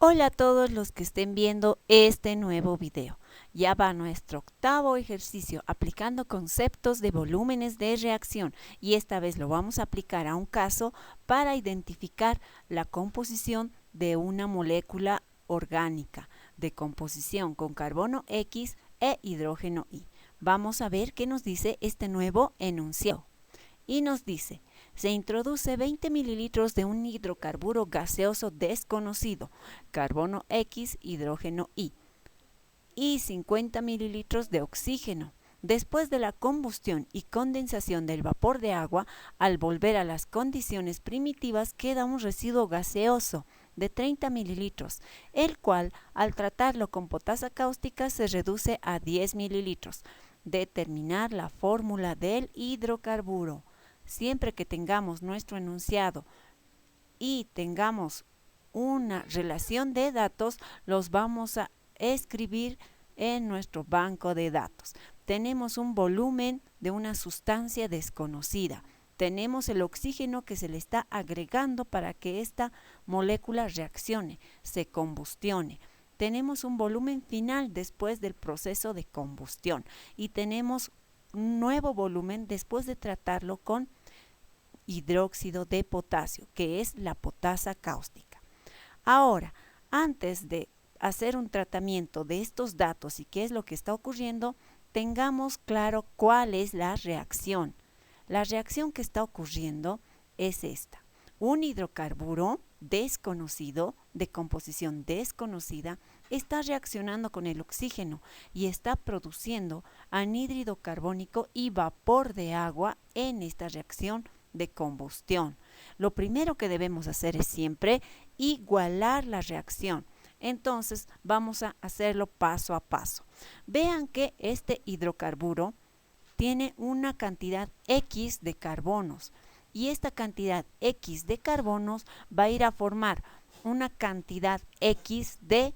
Hola a todos los que estén viendo este nuevo video. Ya va nuestro octavo ejercicio aplicando conceptos de volúmenes de reacción y esta vez lo vamos a aplicar a un caso para identificar la composición de una molécula orgánica de composición con carbono X e hidrógeno Y. Vamos a ver qué nos dice este nuevo enunciado. Y nos dice, se introduce 20 mililitros de un hidrocarburo gaseoso desconocido, carbono X, hidrógeno y 50 mililitros de oxígeno. Después de la combustión y condensación del vapor de agua, al volver a las condiciones primitivas queda un residuo gaseoso de 30 mililitros, el cual al tratarlo con potasa cáustica se reduce a 10 mililitros. Determinar la fórmula del hidrocarburo. Siempre que tengamos nuestro enunciado y tengamos una relación de datos, los vamos a escribir en nuestro banco de datos. Tenemos un volumen de una sustancia desconocida. Tenemos el oxígeno que se le está agregando para que esta molécula reaccione, se combustione. Tenemos un volumen final después del proceso de combustión y tenemos un nuevo volumen después de tratarlo con hidróxido de potasio, que es la potasa cáustica. Ahora, antes de hacer un tratamiento de estos datos y qué es lo que está ocurriendo, tengamos claro cuál es la reacción. La reacción que está ocurriendo es esta. Un hidrocarburo desconocido, de composición desconocida, está reaccionando con el oxígeno y está produciendo anhídrido carbónico y vapor de agua en esta reacción de combustión. Lo primero que debemos hacer es siempre igualar la reacción. Entonces vamos a hacerlo paso a paso. Vean que este hidrocarburo tiene una cantidad X de carbonos y esta cantidad X de carbonos va a ir a formar una cantidad X de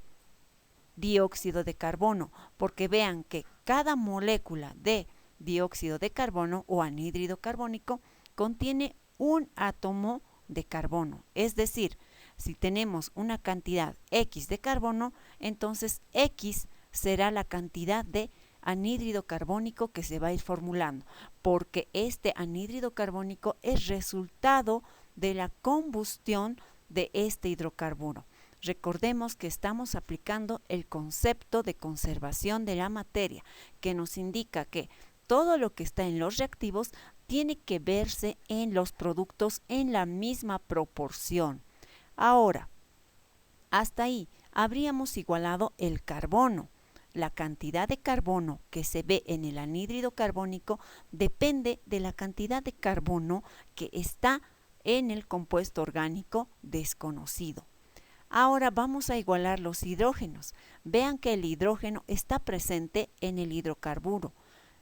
dióxido de carbono, porque vean que cada molécula de dióxido de carbono o anhídrido carbónico contiene un átomo de carbono. Es decir, si tenemos una cantidad X de carbono, entonces X será la cantidad de anhídrido carbónico que se va a ir formulando, porque este anhídrido carbónico es resultado de la combustión de este hidrocarburo. Recordemos que estamos aplicando el concepto de conservación de la materia, que nos indica que todo lo que está en los reactivos tiene que verse en los productos en la misma proporción. Ahora, hasta ahí habríamos igualado el carbono. La cantidad de carbono que se ve en el anhídrido carbónico depende de la cantidad de carbono que está en el compuesto orgánico desconocido. Ahora vamos a igualar los hidrógenos. Vean que el hidrógeno está presente en el hidrocarburo.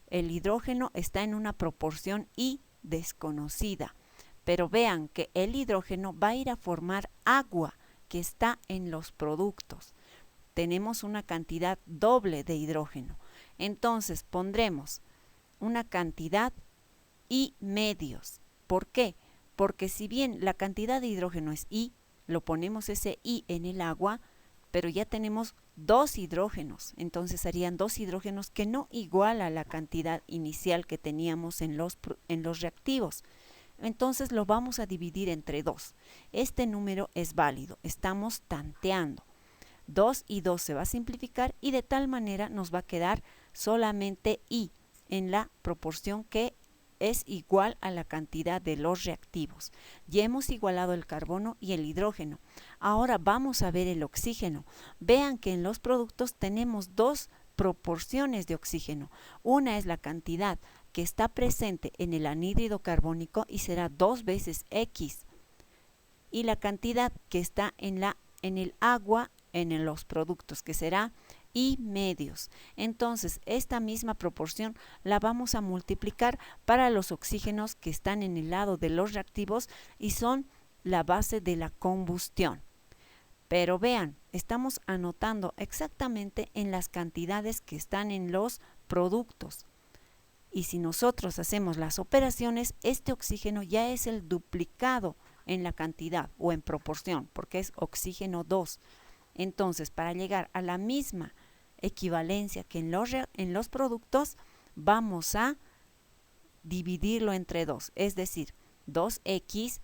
El hidrógeno está en una proporción I desconocida. Pero vean que el hidrógeno va a ir a formar agua que está en los productos. Tenemos una cantidad doble de hidrógeno. Entonces pondremos una cantidad I medios. ¿Por qué? Porque si bien la cantidad de hidrógeno es I, lo ponemos ese I en el agua, pero ya tenemos dos hidrógenos, entonces serían dos hidrógenos que no iguala la cantidad inicial que teníamos en los reactivos. Entonces lo vamos a dividir entre 2. Este número es válido, estamos tanteando. 2 y 2 se va a simplificar y de tal manera nos va a quedar solamente I en la proporción que es igual a la cantidad de los reactivos. Ya hemos igualado el carbono y el hidrógeno. Ahora vamos a ver el oxígeno. Vean que en los productos tenemos dos proporciones de oxígeno. Una es la cantidad que está presente en el anhídrido carbónico y será 2 veces X. Y la cantidad que está en el agua en los productos, que será I medios. Entonces, esta misma proporción la vamos a multiplicar para los oxígenos que están en el lado de los reactivos y son la base de la combustión. Pero vean, estamos anotando exactamente en las cantidades que están en los productos. Y si nosotros hacemos las operaciones, este oxígeno ya es el duplicado en la cantidad o en proporción, porque es oxígeno 2. Entonces, para llegar a la misma equivalencia que en los productos, vamos a dividirlo entre 2, es decir, 2x,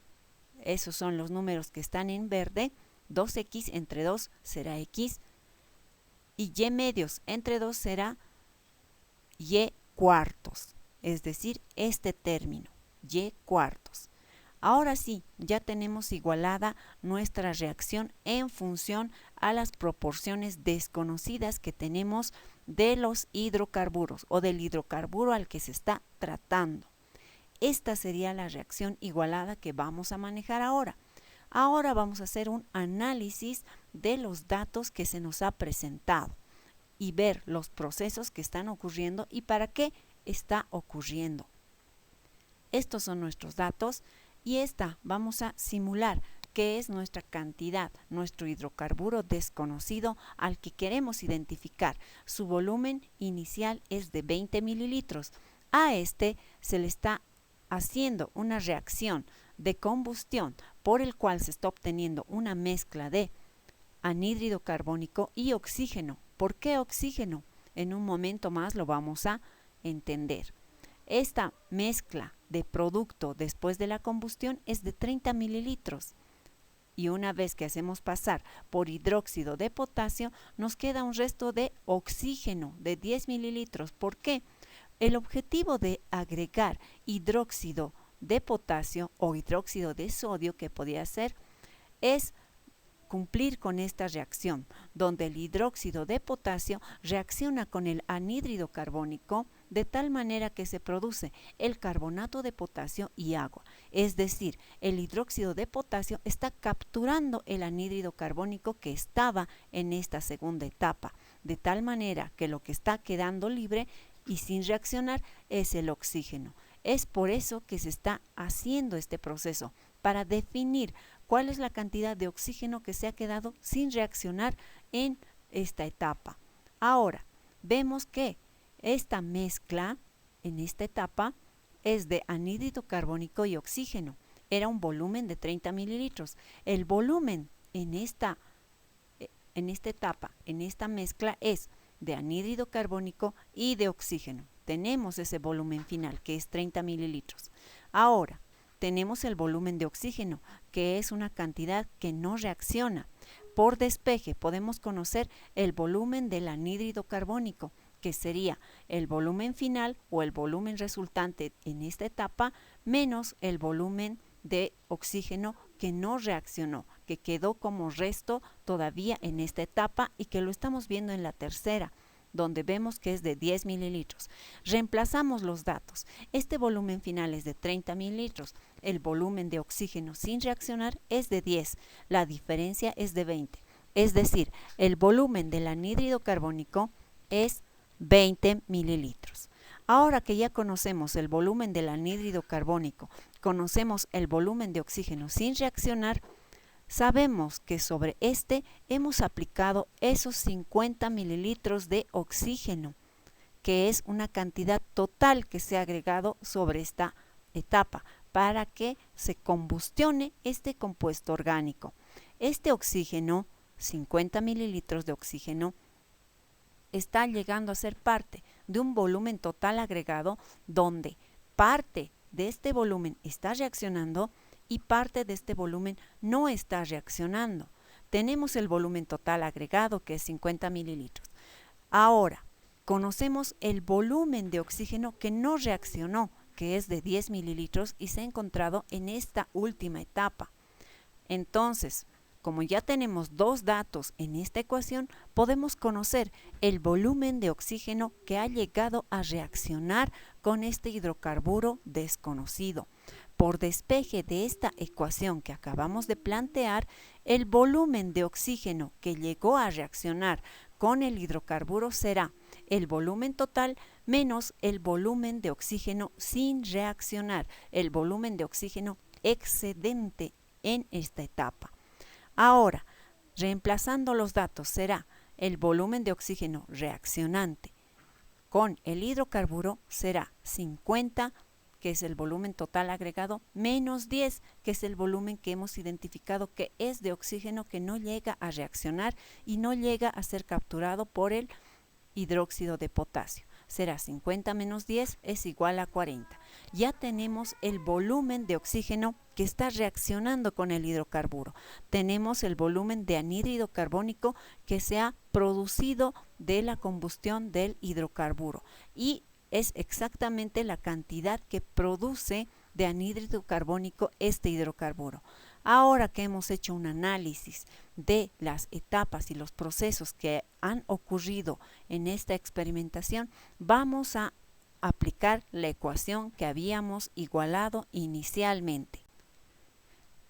esos son los números que están en verde, 2x entre 2 será x, y y medios entre 2 será y cuartos, es decir, este término, y cuartos. Ahora sí, ya tenemos igualada nuestra reacción en función a las proporciones desconocidas que tenemos de los hidrocarburos o del hidrocarburo al que se está tratando. Esta sería la reacción igualada que vamos a manejar ahora. Ahora vamos a hacer un análisis de los datos que se nos ha presentado y ver los procesos que están ocurriendo y para qué está ocurriendo. Estos son nuestros datos y esta vamos a simular que es nuestra cantidad, nuestro hidrocarburo desconocido al que queremos identificar. Su volumen inicial es de 20 mililitros. A este se le está haciendo una reacción de combustión por el cual se está obteniendo una mezcla de anhídrido carbónico y oxígeno. ¿Por qué oxígeno? En un momento más lo vamos a entender. Esta mezcla de producto después de la combustión es de 30 mililitros. Y una vez que hacemos pasar por hidróxido de potasio, nos queda un resto de oxígeno de 10 mililitros. ¿Por qué? El objetivo de agregar hidróxido de potasio o hidróxido de sodio, que podría ser, es cumplir con esta reacción, donde el hidróxido de potasio reacciona con el anhídrido carbónico de tal manera que se produce el carbonato de potasio y agua. Es decir, el hidróxido de potasio está capturando el anhídrido carbónico que estaba en esta segunda etapa, de tal manera que lo que está quedando libre y sin reaccionar es el oxígeno. Es por eso que se está haciendo este proceso, para definir cuál es la cantidad de oxígeno que se ha quedado sin reaccionar en esta etapa. Ahora, vemos que esta mezcla en esta etapa es de anhídrido carbónico y oxígeno. Era un volumen de 30 mililitros. El volumen en esta etapa, en esta mezcla, es de anhídrido carbónico y de oxígeno. Tenemos ese volumen final, que es 30 mililitros. Ahora, tenemos el volumen de oxígeno, que es una cantidad que no reacciona. Por despeje podemos conocer el volumen del anhídrido carbónico, que sería el volumen final o el volumen resultante en esta etapa, menos el volumen de oxígeno que no reaccionó, que quedó como resto todavía en esta etapa y que lo estamos viendo en la tercera, donde vemos que es de 10 mililitros. Reemplazamos los datos. Este volumen final es de 30 mililitros. El volumen de oxígeno sin reaccionar es de 10. La diferencia es de 20. Es decir, el volumen del anhídrido carbónico es 20 mililitros. Ahora que ya conocemos el volumen del anhídrido carbónico, conocemos el volumen de oxígeno sin reaccionar, sabemos que sobre este hemos aplicado esos 50 mililitros de oxígeno, que es una cantidad total que se ha agregado sobre esta etapa para que se combustione este compuesto orgánico. Este oxígeno, 50 mililitros de oxígeno, está llegando a ser parte de un volumen total agregado donde parte de este volumen está reaccionando y parte de este volumen no está reaccionando. Tenemos el volumen total agregado, que es 50 mililitros. Ahora, conocemos el volumen de oxígeno que no reaccionó, que es de 10 mililitros y se ha encontrado en esta última etapa. Entonces, como ya tenemos dos datos en esta ecuación, podemos conocer el volumen de oxígeno que ha llegado a reaccionar con este hidrocarburo desconocido. Por despeje de esta ecuación que acabamos de plantear, el volumen de oxígeno que llegó a reaccionar con el hidrocarburo será el volumen total menos el volumen de oxígeno sin reaccionar, el volumen de oxígeno excedente en esta etapa. Ahora, reemplazando los datos, será el volumen de oxígeno reaccionante con el hidrocarburo será 50, que que es el volumen total agregado, menos 10, que es el volumen que hemos identificado que es de oxígeno que no llega a reaccionar y no llega a ser capturado por el hidróxido de potasio. Será 50 menos 10 es igual a 40. Ya tenemos el volumen de oxígeno que está reaccionando con el hidrocarburo. Tenemos el volumen de anhídrido carbónico que se ha producido de la combustión del hidrocarburo y es exactamente la cantidad que produce de anhídrido carbónico este hidrocarburo. Ahora que hemos hecho un análisis de las etapas y los procesos que han ocurrido en esta experimentación, vamos a aplicar la ecuación que habíamos igualado inicialmente.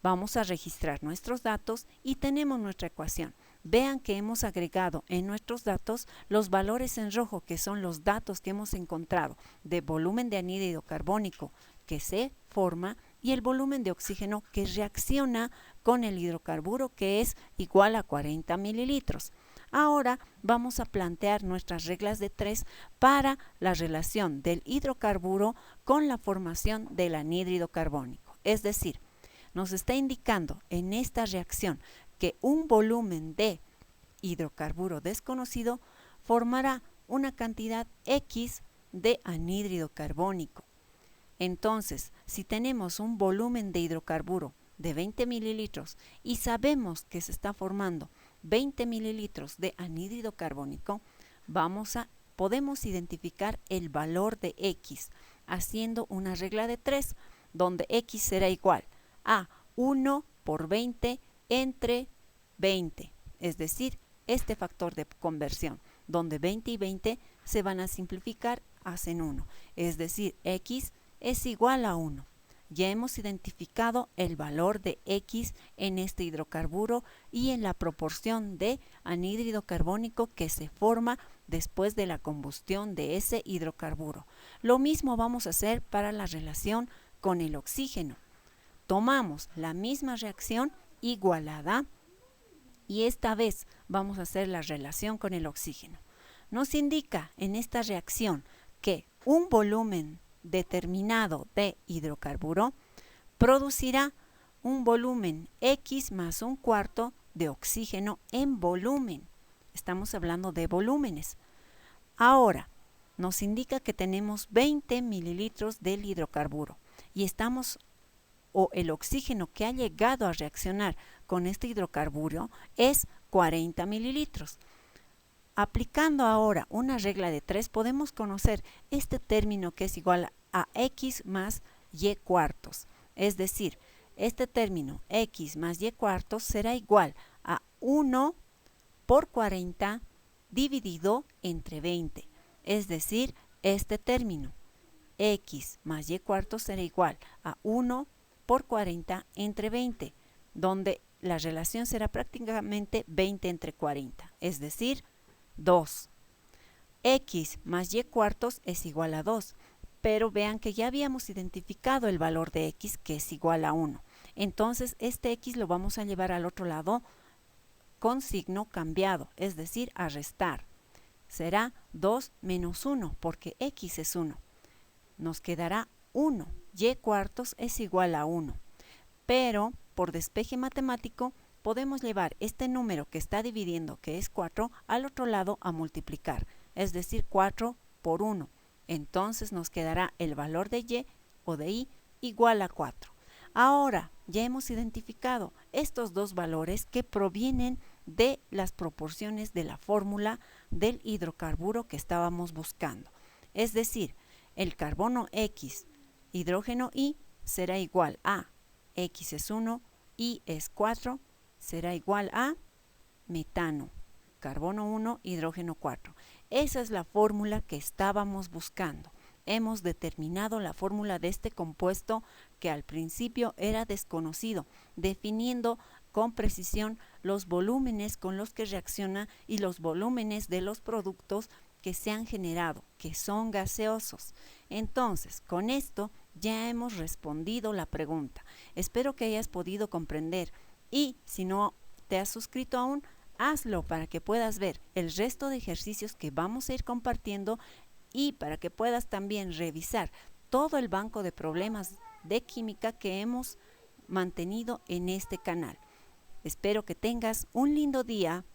Vamos a registrar nuestros datos y tenemos nuestra ecuación. Vean que hemos agregado en nuestros datos los valores en rojo, que son los datos que hemos encontrado de volumen de anhídrido carbónico que se forma y el volumen de oxígeno que reacciona con el hidrocarburo, que es igual a 40 mililitros. Ahora vamos a plantear nuestras reglas de 3 para la relación del hidrocarburo con la formación del anhídrido carbónico. Es decir, nos está indicando en esta reacción que un volumen de hidrocarburo desconocido formará una cantidad X de anhídrido carbónico. Entonces, si tenemos un volumen de hidrocarburo de 20 mililitros y sabemos que se está formando 20 mililitros de anhídrido carbónico, podemos identificar el valor de X haciendo una regla de 3, donde X será igual a 1 por 20 entre 20, es decir, este factor de conversión, donde 20 y 20 se van a simplificar, hacen 1, es decir, X es igual a 1. Ya hemos identificado el valor de X en este hidrocarburo y en la proporción de anhídrido carbónico que se forma después de la combustión de ese hidrocarburo. Lo mismo vamos a hacer para la relación con el oxígeno. Tomamos la misma reacción igualada y esta vez vamos a hacer la relación con el oxígeno. Nos indica en esta reacción que un volumen determinado de hidrocarburo producirá un volumen X más un cuarto de oxígeno en volumen. Estamos hablando de volúmenes. Ahora, nos indica que tenemos 20 mililitros del hidrocarburo y el oxígeno que ha llegado a reaccionar con este hidrocarburo es 40 mililitros. Aplicando ahora una regla de 3, podemos conocer este término que es igual a X más Y cuartos. Es decir, este término X más Y cuartos será igual a 1 por 40 dividido entre 20. Es decir, este término X más Y cuartos será igual a 1 por 40 entre 20, donde la relación será prácticamente 20 entre 40, es decir, 2. X más Y cuartos es igual a 2, pero vean que ya habíamos identificado el valor de X, que es igual a 1. Entonces, este X lo vamos a llevar al otro lado con signo cambiado, es decir, a restar. Será 2 menos 1, porque X es 1. Nos quedará 1. Y cuartos es igual a 1. Pero, por despeje matemático, podemos llevar este número que está dividiendo, que es 4, al otro lado a multiplicar, es decir, 4 por 1. Entonces nos quedará el valor de Y o de I igual a 4. Ahora ya hemos identificado estos dos valores que provienen de las proporciones de la fórmula del hidrocarburo que estábamos buscando. Es decir, el carbono X, hidrógeno I, será igual a X es 1, I es 4, será igual a metano, carbono 1, hidrógeno 4. Esa es la fórmula que estábamos buscando. Hemos determinado la fórmula de este compuesto que al principio era desconocido, definiendo con precisión los volúmenes con los que reacciona y los volúmenes de los productos que se han generado, que son gaseosos. Entonces, con esto ya hemos respondido la pregunta. Espero que hayas podido comprender y si no te has suscrito aún, hazlo para que puedas ver el resto de ejercicios que vamos a ir compartiendo y para que puedas también revisar todo el banco de problemas de química que hemos mantenido en este canal. Espero que tengas un lindo día.